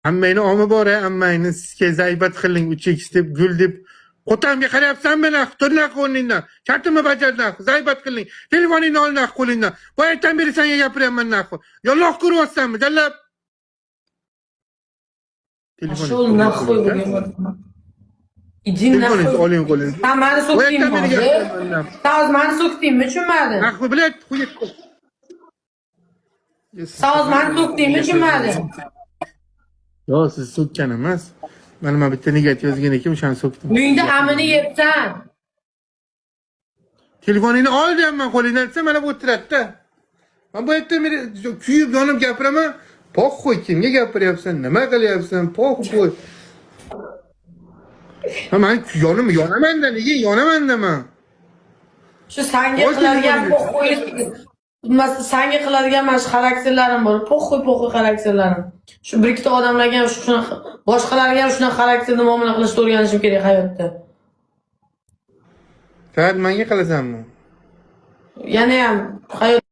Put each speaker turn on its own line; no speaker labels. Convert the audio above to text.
Hammangni omi bor, hammangni sizga zaybat qiling, 3x deb, gul deb. Qo'tamga qarayapsanmi naq? Turnaq o'rningdan. Shartimni bajar naq, zaybat qiling. Telefoningni ol naq qo'lingdan. Boyatdan beri senga gapiryapman naq. Yolloq ko'ryapsanmi? Jallab.
Шел нахуй, иди
Telefoningizni
нахуй.
oling qo'lingizga.
Sen beni
Boyatdan beri
so'kdingmi?
gapiryapman.
Sen beni so'kdingmi, tushunmadin?
Naq bilet qo'yib.
Sen beni so'kdingmi, tushunmadin?
Yo, siz so'kkan emas. Mana bitta negativ yozgan ekan, o'shani so'kdim.
Uyingda hamini yebsan.
Telefoningni ol deyapman qo'lingdan desa mana bu o'tiradi-da. Men bu yerda meni kuyib yonib gapiraman. Poq qo'y, kimga gapiryapsan? Nima qilyapsan? Poq qo'y. Ha, men yonaman-da, nega yonaman-da men?
Shu senga qiladigan po'xo'y. Bilmasam senga qiladigan mana shu xarakterlarim bor. Po'xo'y xarakterlarim. Shu bir ikkita odamlarga ham shunaqa, boshqalarga ham shunaqa xarakterda muomala qilishni o'rganishim kerak hayotda.
Faqat menga qilasanmi?
Yana ham hayot